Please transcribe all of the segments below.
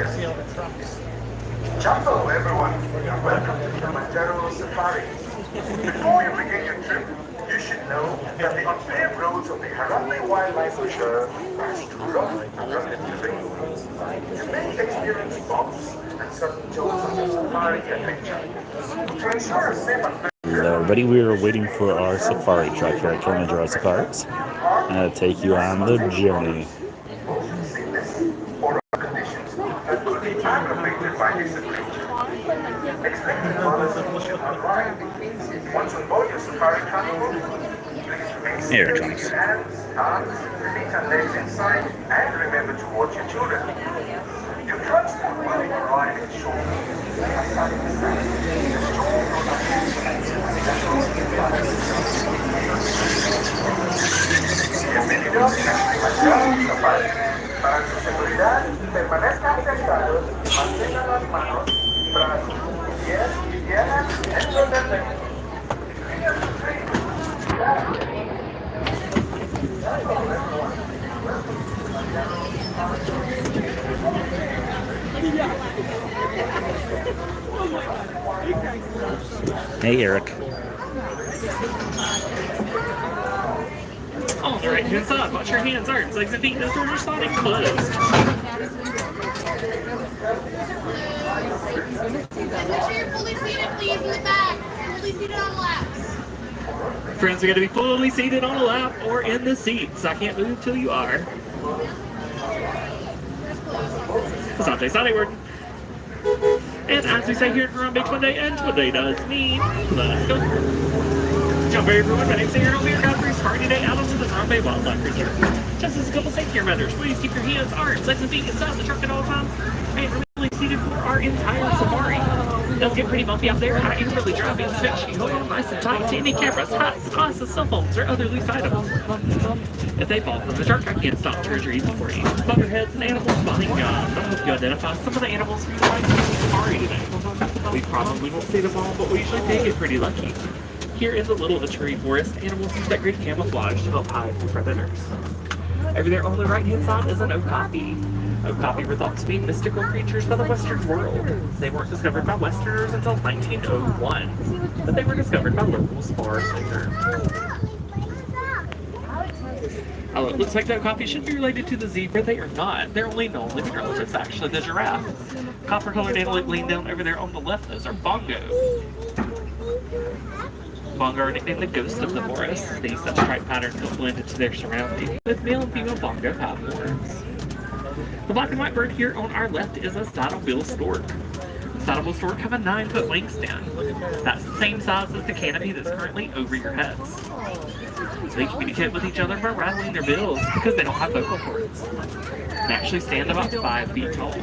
see all the trucks. Hello everyone, and welcome to Kilimanjaro Safaris. Before you begin your trip, you should know that the unpaved roads of the Harambe Wildlife Reserve are too rough and rugged terrain. You may experience bumps and sudden jolts on your safari adventure. To ensure a safe and Hello everybody, we are waiting for our safari truck here at Kilimanjaro Safaris. I'm going to take you on the journey. motion sickness or other conditions that could be aggravated by this adventure. Expected policy should not ride. Once on board your safari transport, please make sure you keep your hands, arms, feet and legs inside and remember to watch your children. Your transport will arrive in shortly. Aside from that, the strong Bienvenidos a Kilimanjaro Safaris. Para su seguridad, permanezcan sentados y mantengan las manos, brazos, pies y piernas dentro del vehículo. Hey Eric. All the right hands up. Watch your hands, arms, legs, and feet. Those doors are sliding closed. Make sure you're fully seated, please, in the back. Fully seated on laps. Friends are going to be fully seated on a lap or in the seats. I can't move till you are. Asante, Sade word. And as we say here at Harambe, Twinde, and Twinde does mean, let's go. Jump everyone, my name's Aaron, I'll be your guide for your safari day out onto the Harambe Wildlife Reserve. Just as a couple safety measures, please keep your hands, arms, legs, and feet inside the truck at all times, and remain seated for our entire safari. It does get pretty bumpy out there. I am really driving, so make sure you hold on nice and tight to any cameras, hats, glasses, cell phones, or other loose items. If they fall from the truck, I can't stop treasure easy for you. Bumperheads and animals behind God. I hope you identify some of the animals we find in the safari today. We probably won't see them all, but we usually do get pretty lucky. Here in the little of a tree forest, animals use that great camouflage to help hide from predators. Over there on the right-hand side is an okapi. Okapi were thought to be mystical creatures of the Western world. They weren't discovered by Westerners until 1901, but they were discovered by locals far sooner. Oh, it looks like the okapi should be related to the zebra. They are not. They're only known living relatives, actually, the giraffe. Copper-colored antelope lean down over there on the left. Those are bongo. Bongo are nicknamed the ghosts of the forest. These have stripe patterns that blend into their surroundings, with male and female bongo have horns. The black and white bird here on our left is a saddle-bill stork. Saddle-bill stork have a 9-foot wingspan. That's the same size as the canopy that's currently over your heads. They communicate with each other by rattling their bills because they don't have vocal cords. They actually stand about 5 feet tall.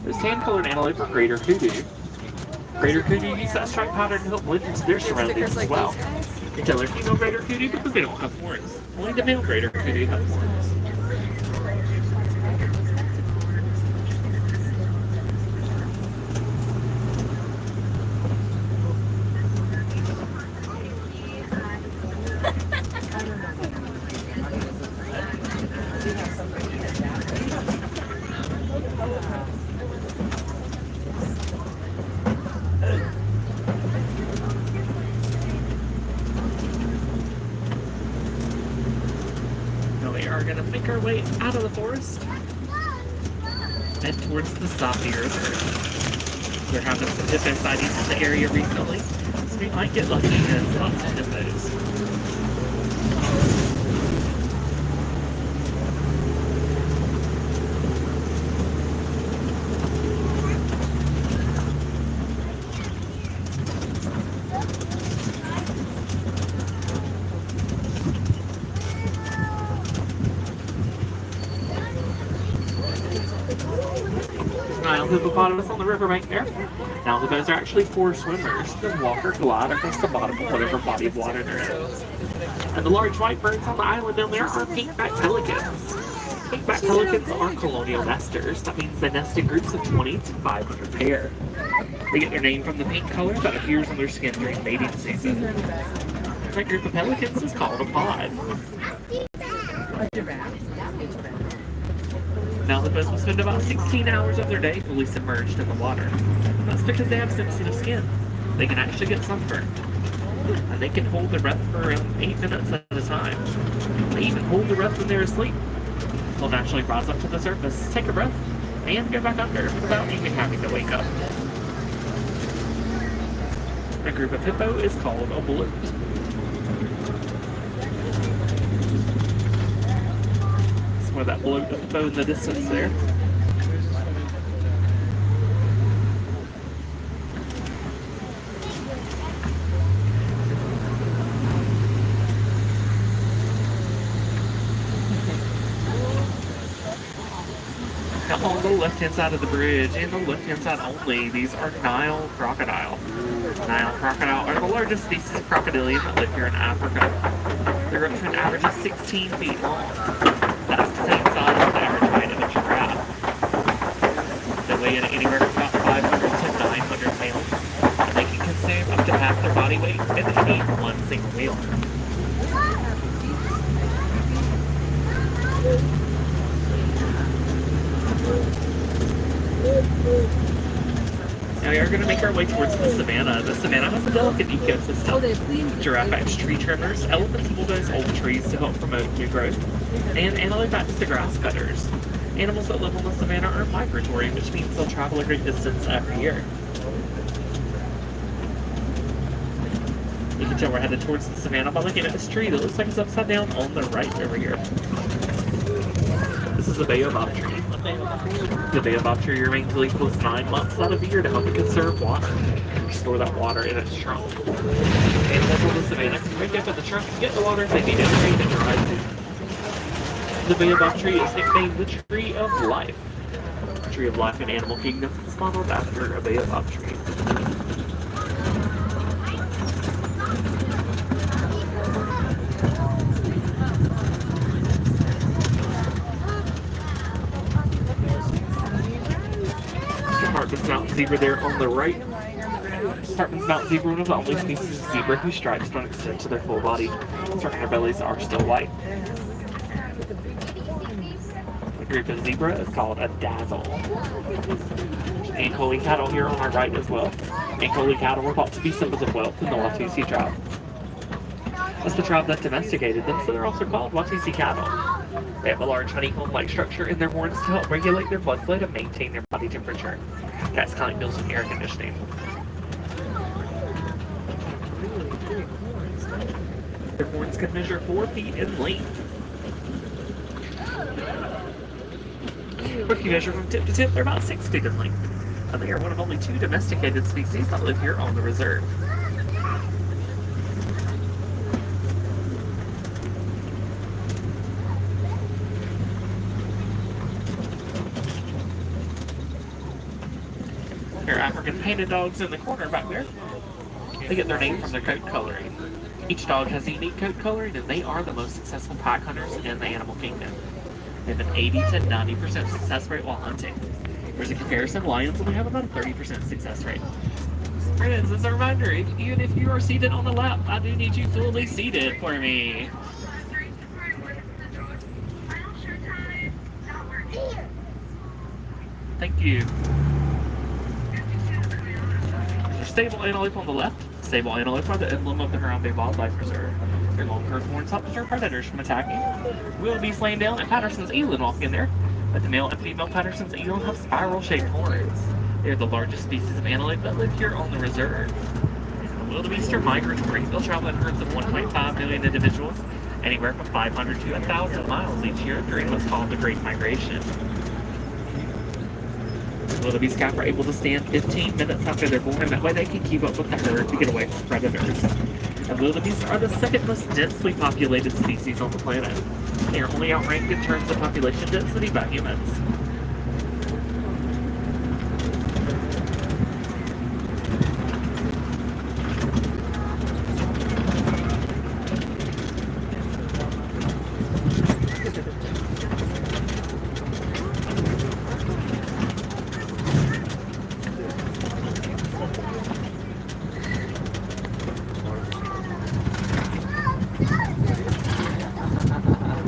The sand-colored antelope are greater hoodoo. Greater hoodoo use that stripe pattern to help blend into their surroundings as well. You can tell they're female greater hoodoo because they don't have horns. Only the male greater hoodoo have horns. Are going to make our way out of the forest and towards the Safi Reserve. We're having some hippo sightings in the area recently, so we might get lucky and spot some hippos. Nile hippopotamus on the riverbank there. Now those are actually 4 swimmers. They walk or glide across the bottom of whatever body of water they're in. And the large white birds on the island down there are pink-backed pelicans. Pink-backed pelicans are colonial nesters. That means they nest in groups of 20 to 500 pair. They get their name from the pink color that appears on their skin during mating season. That group of pelicans is called a pod. Now, hippos will spend about 16 hours of their day fully submerged in the water. That's because they have sensitive skin. They can actually get sunburned. And they can hold their breath for around 8 minutes at a time. They even hold their breath when they're asleep. They'll naturally rise up to the surface, take a breath, and go back under without even having to wake up. A group of hippo is called a bloat. With that bloat of hippo in the distance there. Now on the left-hand side of the bridge, and the left-hand side only, these are Nile crocodile. Nile crocodile are the largest species of crocodilian that live here in Africa. They're up to an average of 16 feet long. That's the same size as the average height of a giraffe. They weigh in anywhere from about 500 to 900 pounds, and they can consume up to half their body weight in any one single meal. Now we are going to make our way towards the savannah. The savannah has a delicate ecosystem. Giraffe acts tree trimmers, elephants bulldoze old trees to help promote new growth, and antelope acts the grass cutters. Animals that live on the savannah are migratory, which means they'll travel a great distance every year. You can tell we're headed towards the savannah by looking at this tree that looks like it's upside down on the right over here. This is a baobab tree. The baobab tree remains leafless 9 months out of the year to help it conserve water, store that water in its trunk. Animals on the savannah can break up in the trunk and get the water if they need it and dry it. The baobab tree is nicknamed the Tree of Life. The Tree of Life in Animal Kingdom is modeled after a baobab tree. Hartman's mountain zebra there on the right. Hartman's mountain zebra, one of the only species of zebra whose stripes don't extend to their full body. Certain their bellies are still white. The group of zebra is called a dazzle. And holy cattle here on our right as well. And holy cattle were thought to be symbols of wealth in the Watusi tribe. That's the tribe that domesticated them, so they're also called Watusi cattle. They have a large honeycomb-like structure in their horns to help regulate their blood flow to maintain their body temperature. That's kind of deals with air conditioning. Their horns can measure 4 feet in length. But if you measure from tip to tip, they're about 6 feet in length. And they are one of only 2 domesticated species that live here on the reserve. There are African painted dogs in the corner back there. They get their name from their coat coloring. Each dog has a unique coat coloring, and they are the most successful pack hunters in the animal kingdom. They have an 80 to 90% success rate while hunting. There's a comparison, lions only have about a 30% success rate. Friends, as a reminder, even if you are seated on the lap, I do need you fully seated for me. Thank you. There's sable antelope on the left. Sable antelope are the emblem of the Harambe Wildlife Reserve. Their long curved horns help deter predators from attacking. Wildebeest laying down and Patterson's eland walk in there. But the male and female Patterson's eland have spiral-shaped horns. They are the largest species of antelope that live here on the reserve. Wildebeest are migratory. They'll travel in herds of 1.5 million individuals, anywhere from 500 to 1,000 miles each year during what's called the Great Migration. Wildebeest calf are able to stand 15 minutes after they're born, and that way they can keep up with the herd to get away from predators. And wildebeest are the second most densely populated species on the planet. They are only outranked in terms of population density by humans.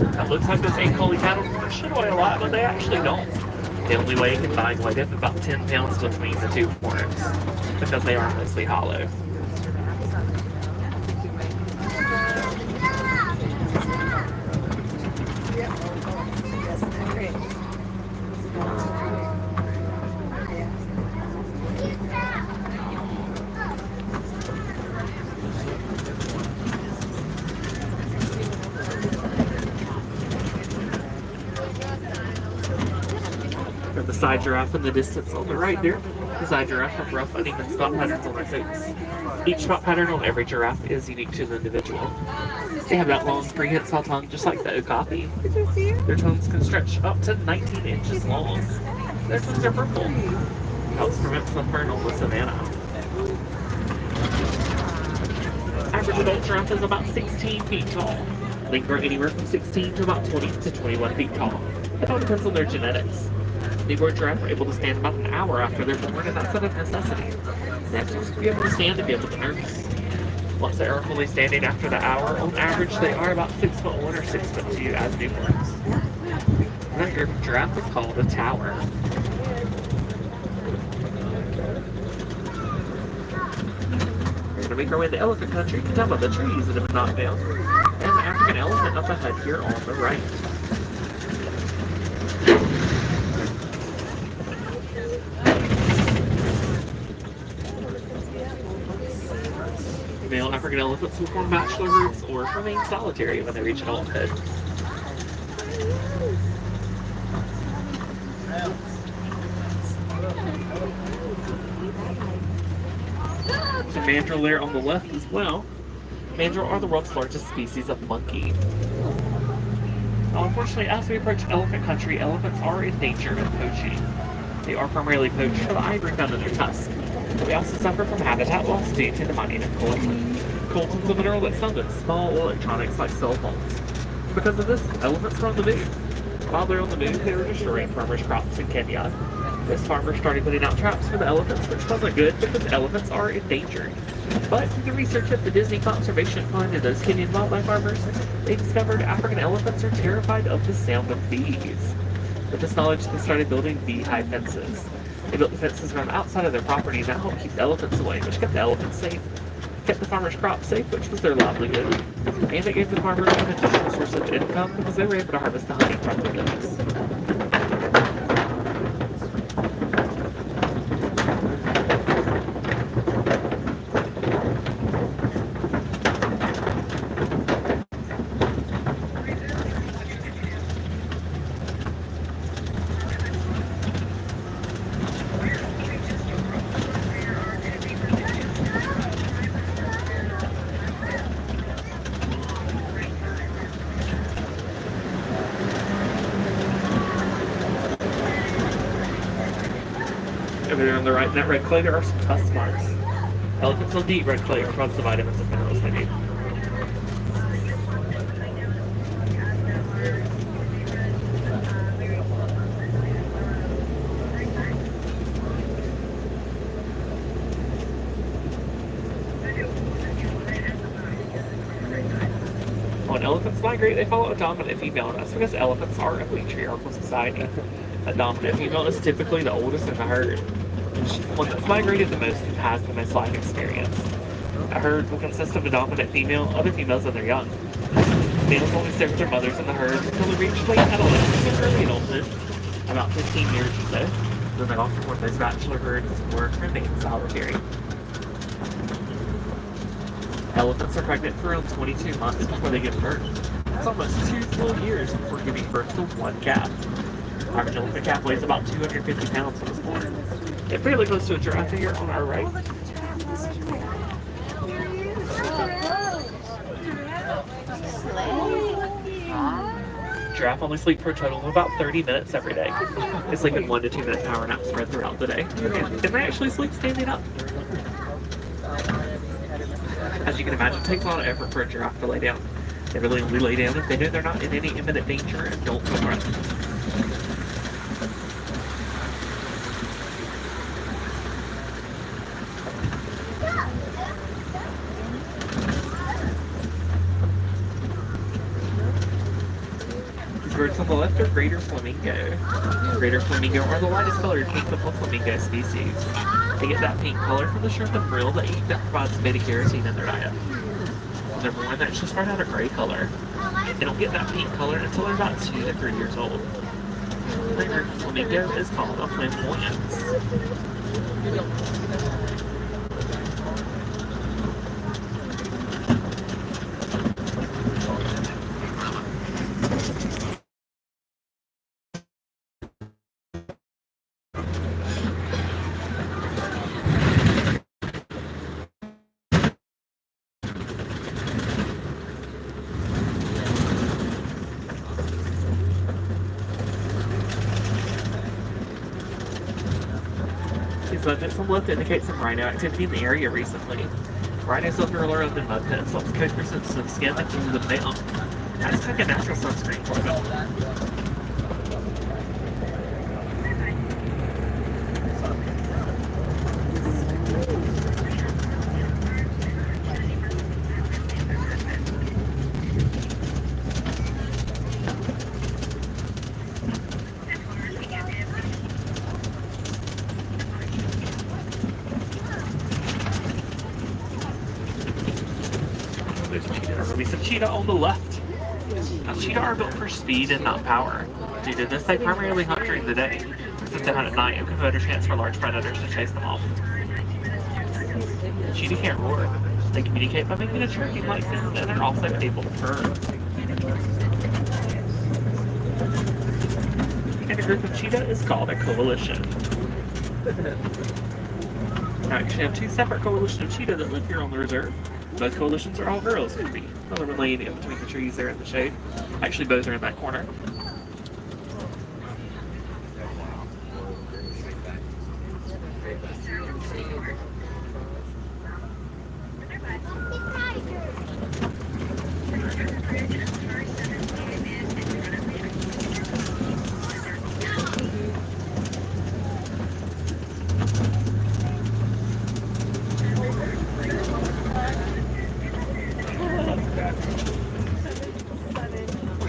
It looks like those 8-collie cattle should weigh a lot, but they actually don't. They only weigh a combined weight of about 10 pounds between the two horns because they are mostly hollow. The side giraffe in the distance on the right there. The side giraffe have rough, uneven spot patterns on their coats. Each spot pattern on every giraffe is unique to the individual. They have that long, prehensile tongue, just like the okapi. Their tongues can stretch up to 19 inches long. Their tongues are purple. Helps prevent sunburn on the savanna. Average adult giraffe is about 16 feet tall. They can grow anywhere from 16 to about 20 to 21 feet tall. It all depends on their genetics. Newborn giraffe are able to stand about an hour after they're born, and that's out of necessity. They have to be able to stand to be able to nurse. Once they are fully standing after the hour, on average they are about 6'1" or 6'2" as newborns. Another giraffe is called a tower. We're going to make our way to elephant country to talk about the trees that have been knocked down, and the African elephant up ahead here on the right. Male African elephants will form bachelor herds or remain solitary when they reach adulthood. The mandrill there on the left as well. Mandrill are the world's largest species of monkey. Now, unfortunately, as we approach elephant country, elephants are in danger of poaching. They are primarily poached for the ivory found in their tusks. They also suffer from habitat loss due to the mining of coltan. Coltan is a mineral that's found in small electronics like cell phones. Because of this, elephants are on the move. While they're on the move, they were destroying farmers' crops in Kenya. This farmer started putting out traps for the elephants, which wasn't good because elephants are endangered. But through the research at the Disney Conservation Fund and those Kenyan wildlife farmers, they discovered African elephants are terrified of the sound of bees. With this knowledge, they started building beehive fences. They built the fences around the outside of their property to help keep the elephants away, which kept the elephants safe, kept the farmers' crops safe, which was their livelihood, and it gave the farmers an additional source of income because they were able to harvest the honey from the bees. Over there on the right, in that red clay, there are some tusk marks. Elephants will eat red clay, which provides the vitamins and minerals they need. When elephants migrate, they follow a dominant female, and that's because elephants are a patriarchal society. A dominant female is typically the oldest in the herd. She's the one that's migrated the most and has the most life experience. A herd will consist of a dominant female, other females, and their young. Males only stay with their mothers in the herd until they reach late adolescence and early adulthood, about 15 years or so. Then they often form those bachelor herds or remain solitary. Elephants are pregnant for around 22 months before they give birth. It's almost 2 full years before giving birth to one calf. Average elephant calf weighs about 250 pounds when it's born. It's fairly close to a giraffe here on our right. Giraffe only sleep for a total of about 30 minutes every day. They sleep in 1 to 2 minute power naps spread throughout the day. And they actually sleep standing up. As you can imagine, it takes a lot of effort for a giraffe to lay down. They really only lay down if they know they're not in any imminent danger and don't feel threatened. birds on the left are greater flamingo. Greater flamingo are the lightest colored pink of the flamingo species. They get that pink color from the shrimp and krill they eat that provides beta-carotene in their diet. When they're born, they actually start out a gray color. They don't get that pink color until they're about 2 to 3 years old. The group of flamingo is called a flamboyance. These mud pits on the left indicate some rhino activity in the area recently. Rhinos live their lure up in mud pits, helps coat their sensitive skin and cool them down. That's like a natural sunscreen for them. There's a piece of cheetah on the left. Now, cheetah are built for speed and not power. Due to this, they primarily hunt during the day. Since they hunt at night, it can put a chance for large predators to chase them off. Cheetah can't roar. They communicate by making a chirping-like sound, and they're also able to purr. And a group of cheetah is called a coalition. Now, I actually have 2 separate coalitions of cheetah that live here on the reserve. Both coalitions are all girls, could be. Another one laying in between the trees there in the shade. Actually, both are in that corner.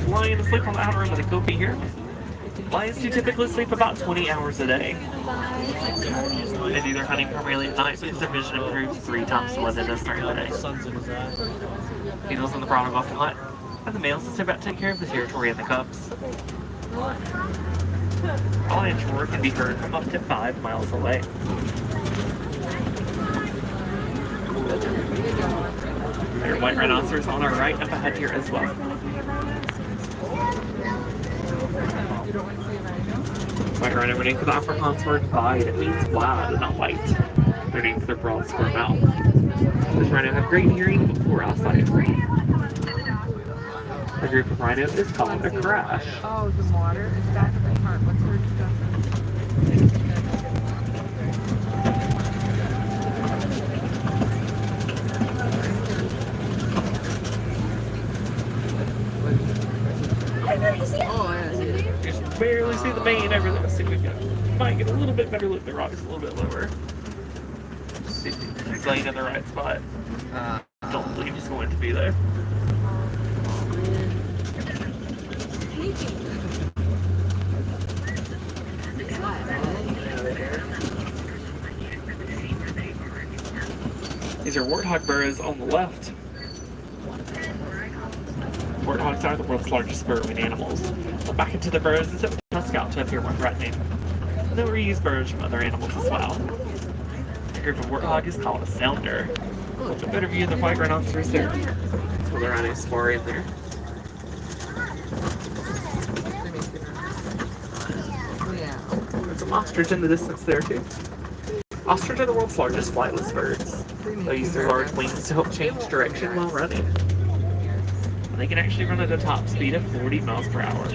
Lions sleep on the outer rim of the copy here. Lions do typically sleep about 20 hours a day. They do their hunting primarily at night because their vision improves 3 times what it does during the day. Females in the brown often hunt, and the males is about to take care of the territory and the cubs. A lion's roar can be heard from up to 5 miles away. There are white rhinoceros on our right up ahead here as well. White rhino, when the Afrikaans word wide, it means wide, not white. Their names their broad square mouth. This rhino have great hearing but poor eyesight. The group of rhinos is called a crash. Oh, the water is back in the part. What's her Just barely see the mane over there. Let's see if we might get a little bit better look. The rock's a little bit lower. See if he's laying in the right spot. Don't believe he's going to be there. These are warthog burrows on the left. Warthogs are the world's largest burrowing animals. Back into the burrows and set the scout to appear more threatening. And then we use burrows from other animals as well. A group of warthog is called a sounder. With a better view of the white rhinoceros there. So the rhinos far in there. There's some ostrich in the distance there too. Ostrich are the world's largest flightless birds. They use their large wings to help change direction while running. They can actually run at a top speed of 40 miles per hour.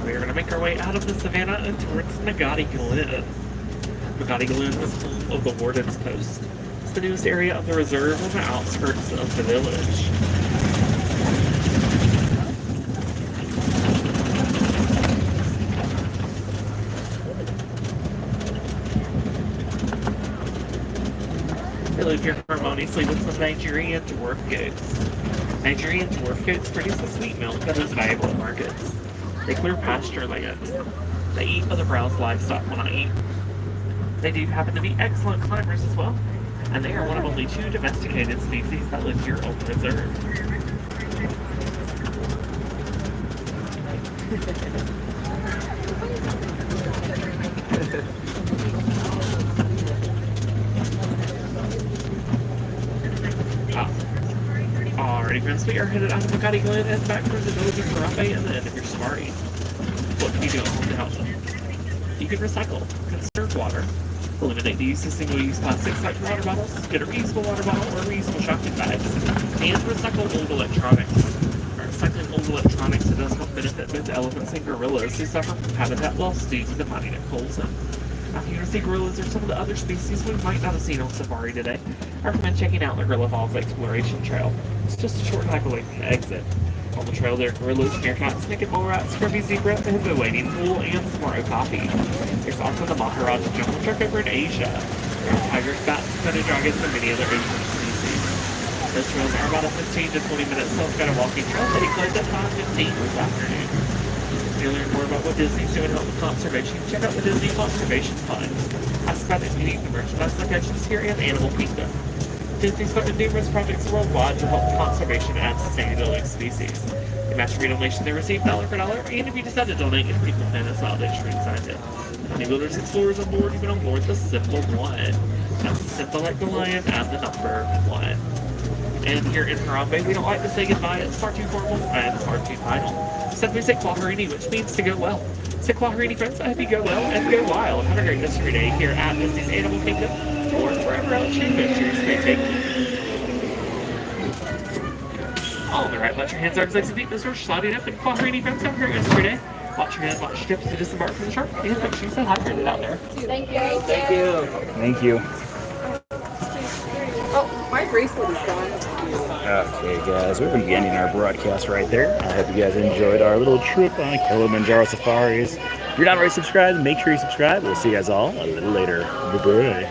We're going to make our way out of the savannah and towards Nagati Glen. Nagati Glen is home of the Warden's Post. It's the newest area of the reserve on the outskirts of the village. live here harmoniously with some Nigerian dwarf goats. Nigerian dwarf goats produce a sweet milk that is valuable in markets. They clear pasture land. They eat other browse livestock when I eat. They do happen to be excellent climbers as well, and they are one of only 2 domesticated species that live here on the reserve. Alrighty friends, we are headed out of Makati Glen and back towards the village of Harambe and the end of your safari. What can you do at home to help them? You can recycle, conserve water, eliminate the use of single-use plastics like water bottles, get a reusable water bottle or reusable shopping bags, and recycle old electronics. Recycling old electronics does help benefit both elephants and gorillas who suffer from habitat loss due to the mining of coal zone. Now, if you want to see gorillas or some of the other species we might not have seen on safari today, I recommend checking out the Gorilla Falls Exploration Trail. It's just a short hike away from the exit. On the trail there are gorillas, meerkats, naked mole rats, scrubby zebra, a hippo wading pool, and Samaro coffee. There's also the Maharaj jungle shark over in Asia. There are tigers, bats, feathered dragons, and many other Asian species. Those trails are about a 15 to 20 minute self-guided walking trail that closed at 5:15 this afternoon. To learn more about what Disney's doing to help with conservation, check out the Disney Conservation Fund. Ask about it meeting the merchandise locations here in Animal Kingdom. Disney's funded numerous projects worldwide to help conservation and sustainability species. The match free donation they receive dollar for dollar, and if you decide to donate, get a people plan as well, they shrink signed it. Honey Builders Explorers on board, you've been on board the Simple One. That's simple like the lion and the number 1. And here in Harambe, we don't like to say goodbye, it's far too formal and far too final. Instead we say Kwaherini, which means to go well. So Kwaherini friends, I hope you go well and go wild. Have a great rest of your day here at Disney's Animal Kingdom, or wherever else your adventures may take you. All on the right, let your hands, arms, legs, and feet, Mr. sliding up, and Kwaherini friends, have a great rest of your day. Watch your hands, watch your steps to disembark from the shark, and make sure you stay hydrated out there. Thank you. Thank you. Thank you. Oh, my bracelet is gone. Okay, guys, we're going to be ending our broadcast right there. I hope you guys enjoyed our little trip on Kilimanjaro Safaris. If you're not already subscribed, make sure you subscribe. We'll see you guys all a little later. Bye-bye.